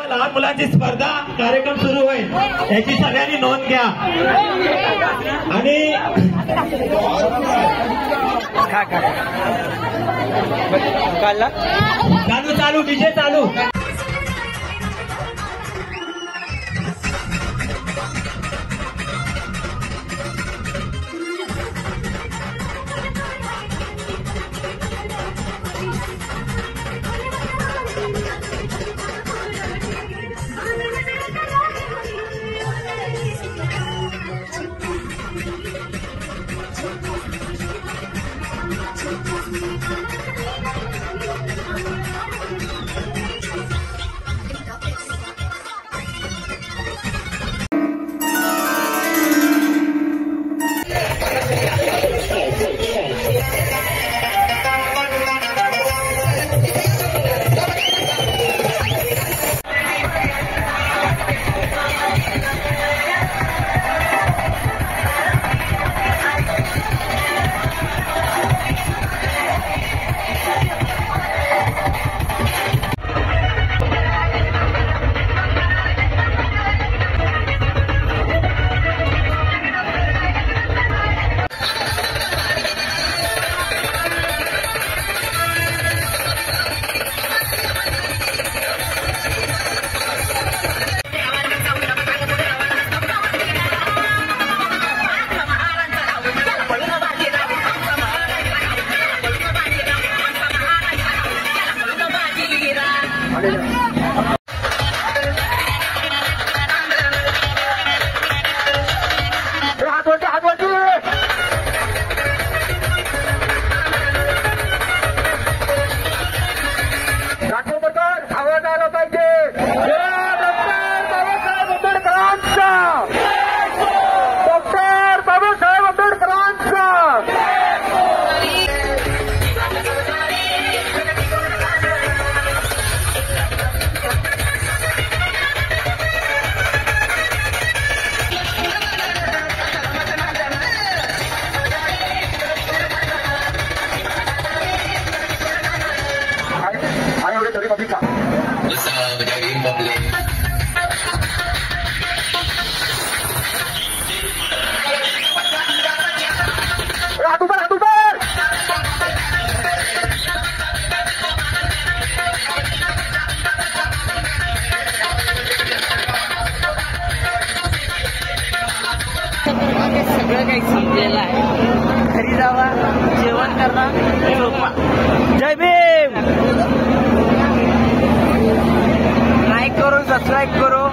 लहान मुलांची स्पर्धा कार्यक्रम सुरू होईल याची सगळ्यांनी नोंद घ्या आणि चालू चालू डीजे चालू. सगळं काही संपलेलं आहे. घरी जावा, जेवण करा, झोपा. जय भीम. लाइक करो, सब्सक्राइब करो,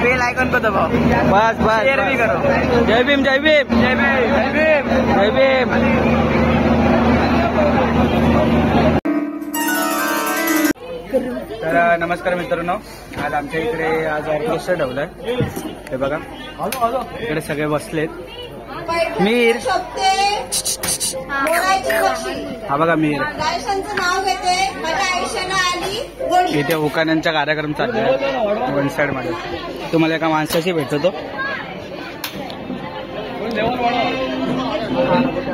बेल आइकन को दबाओ. बस बस शेयर भी करो. जय भीम जय भीम जय भीम जय भीम जय भीम. तर नमस्कार मित्रांनो, आज आमच्या इकडे आज ऑर्केस्ट्रा ठेवलाय. हे बघा इकडे सगळे बसलेत. मीर हा बघा मीर इथे उखाण्यांचा कार्यक्रम चाललाय वन साइड मध्ये. तुम्हाला एका माणसाशी भेटतो.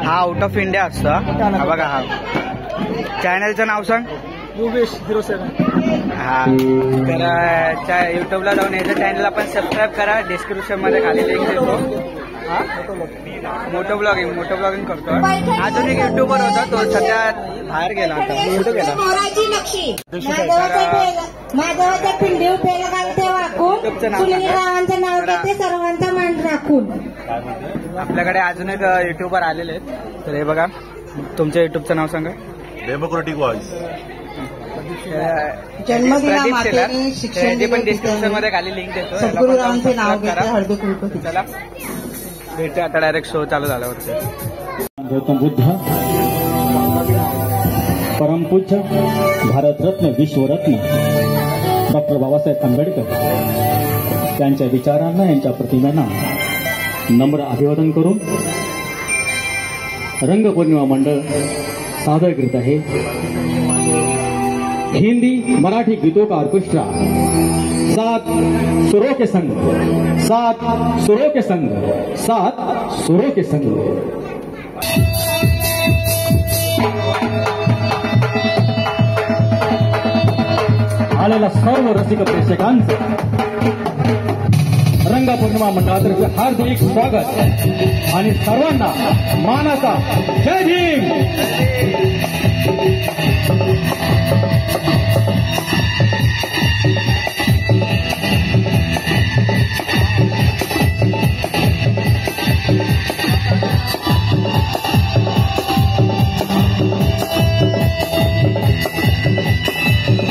हा आउट ऑफ इंडिया असतो. हा बघा हा चॅनलचं नाव सांग. हा तर युट्यूबला जाऊन याच्या चॅनलला पण सबस्क्राईब करा. डिस्क्रिप्शन मध्ये खाली लिंक देतो. मोटो ब्लॉगिंग करतो. अजून एक युट्यूबर होता, तो सध्या बाहेर गेला आता. कुठे गेला? आपल्याकडे अजून एक युट्यूबर आलेले आहेत. तर हे बघा, तुमच्या युट्यूबचं नाव सांगा. Democratic voice. जन्मदिनामाते शिक्षण पण डिस्क्रिप्शन मध्ये खाली लिंक देतो. सद्गुरुरावांचे नाव घेते. हळदी कुंकू. चला भेटते आता डायरेक्ट शो चालू झाल्यावरती. गौतम बुद्ध, परमपूज्य भारतरत्न विश्वरत्न डॉक्टर बाबासाहेब आंबेडकर यांच्या विचारांना, यांच्या प्रतिमेना नम्र अभिवादन करून रंगपौर्णिमा मंडळ सादर करीत आहे हिंदी मराठी गीतों का ऑर्केस्ट्रा सात सुरों के संग, सात सुरों के संग, सात सुरों के संग। आलेल्या सर्व रसिक प्रेक्षकांचं रंगपौर्णिमा मंडळातर्फे हार्दिक स्वागत आणि सर्वांना मानाचा जय भीम।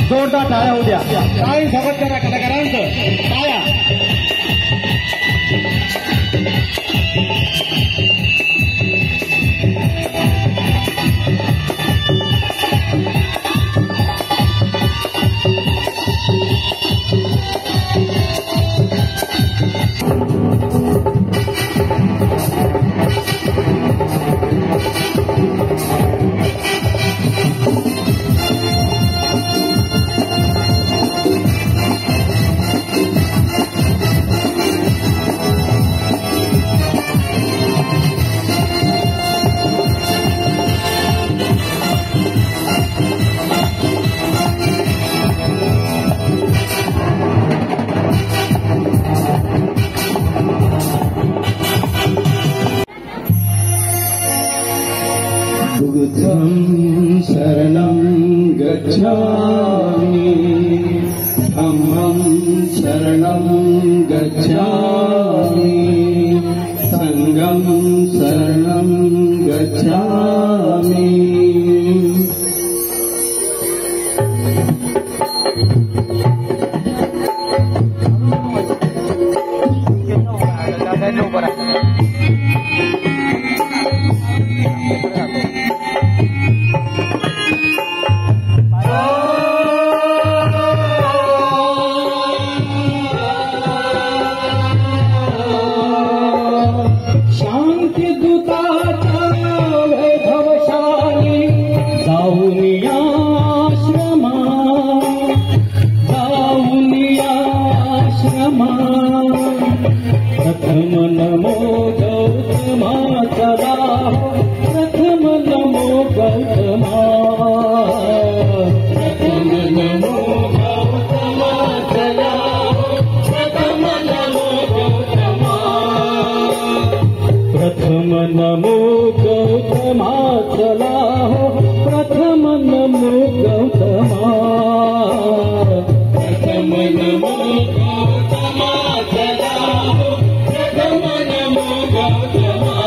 जोरदार टाळ्या होऊ द्या, टाळी स्वागत करा कलाकारांचं, टाळ्या। बुद्धं शरणं गच्छामि धम्मं शरणं गच्छामि संघं शरणं गच्छामि। प्रथम नमो गौतमा चला, प्रथम नमो गौतमा, प्रथम नमो गौतमा चला, प्रथम नमो गौतमा, प्रथम नमो गौतमा चला, प्रथम नमो गौतमा, प्रथम नमो गौतमा चला, प्रथम नमो गौतमा।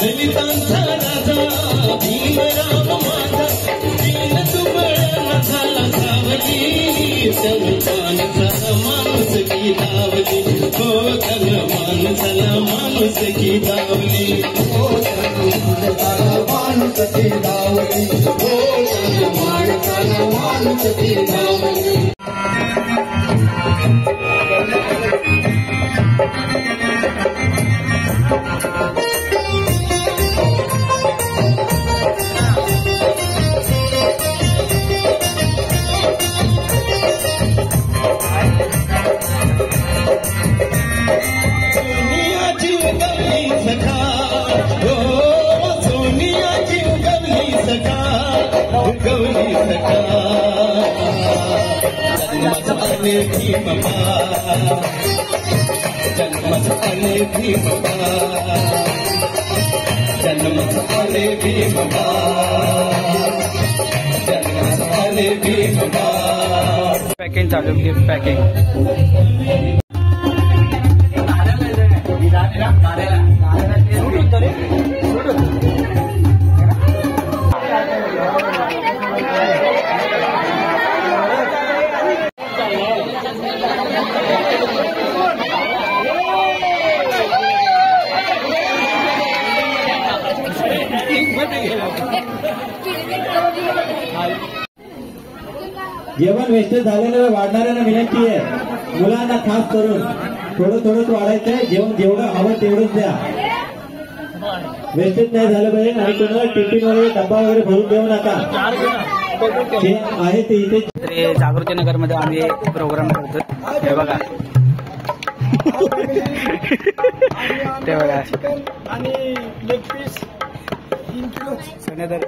दलितांचा राजा भीमराव माझा, दीन दुबळा झाला सावली, सन्मान झाला माणूस की दावली, हो सन्मान झाला माणूस की दावली, हो सन्मान झाला माणूस की दावली, हो सन्मान झाला माणूस की दावली। गौरी सखा जन्मत आले भीमबा, जन्मत आले भीमबा, जन्मत आले भीमबा, जन्मत आले भीमबा। पॅकिंग चालू, गिफ्ट पॅकिंग। जेवण वेस्टेज झालेलं वाढणाऱ्यांना विनंती आहे, मुलांना खास करून थोडंच वाढायचंय. जेवण जेवढं हवं तेवढंच द्या, वेस्टेज नाही झालं पाहिजे. आणि कोणाला टिफिन वगैरे डब्बा वगैरे भरून देऊ नका. जे आहे ते इथे जागृती नगर मध्ये आम्ही प्रोग्राम करतो. हे बघा ते बघा आणि लेग पीस 3 किलो सनेदर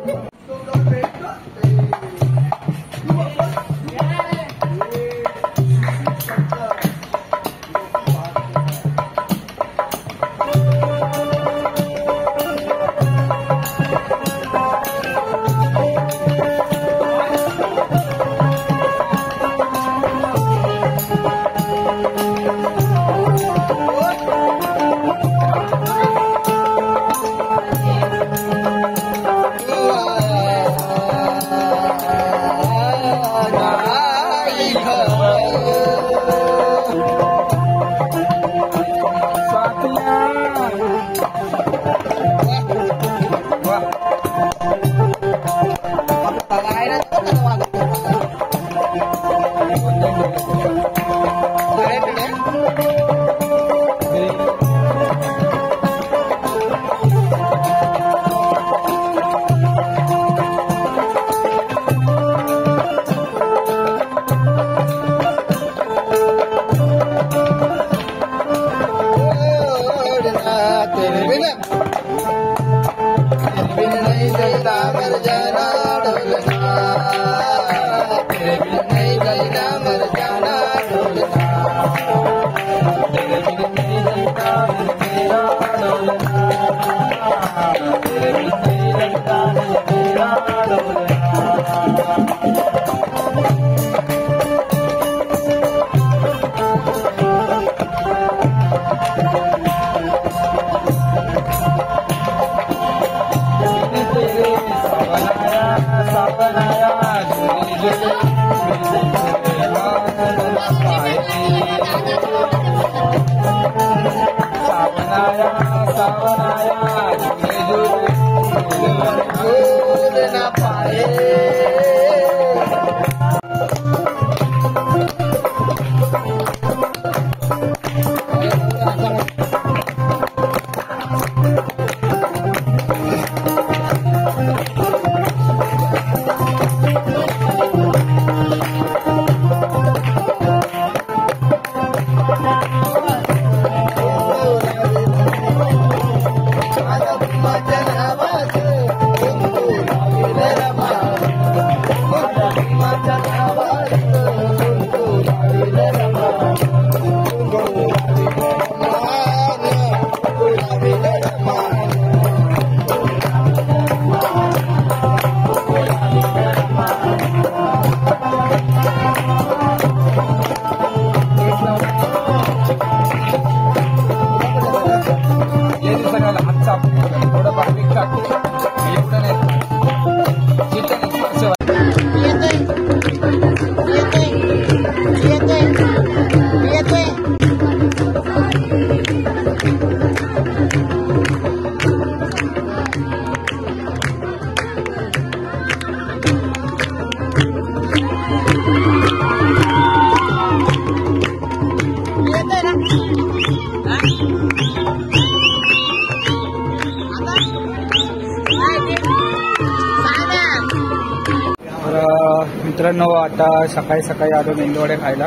मित्रांनो, आता सकाळी सकाळी आलो मेंदूवडे खायला.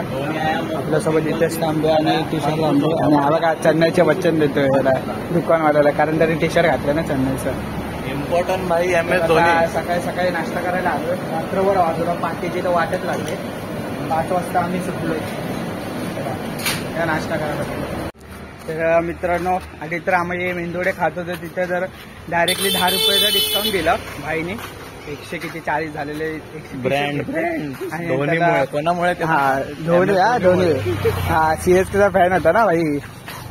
आपल्यासोबत इथेच थांबे आणि टी शर्ट थांबे आणि हा बघा चेन्नईचे वचन देतोय याला दुकानवाल्याला, कारण त्यांनी टी शर्ट घातलं ना चेन्नईचं. इम्पॉर्टंट भाई MS धोनी. सकाळी सकाळी नाश्ता करायला आलो. रात्रभर वाजूला पाठीची तर वाटत लागले. 5 वाजता आम्ही सुटलोय नाश्ता करायला. तर मित्रांनो, आधी तर आम्ही मेंदूवडे खात होतो तिथे जर डायरेक्टली 10 रुपयाचा डिस्काउंट दिला भाईने. 100 किती 40 झालेले ब्रँड कोणामुळे धोनी CSKचा फॅन होता ना भाई.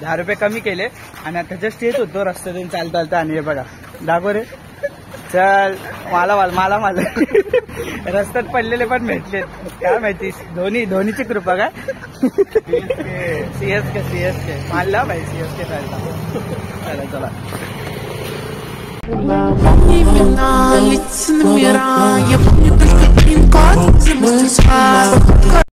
10 रुपये कमी केले आणि आता जस्ट येत होतो रस्त्यातून चालता. आणि हे बघा दाखव रे, चल मला रस्त्यात पडलेले पण भेटले. काय माहिती, धोनीची कृपा काय. CSK मानला भाई, CSK चालला. चला имена, лица, номера. Я помню только пин-код, замыслить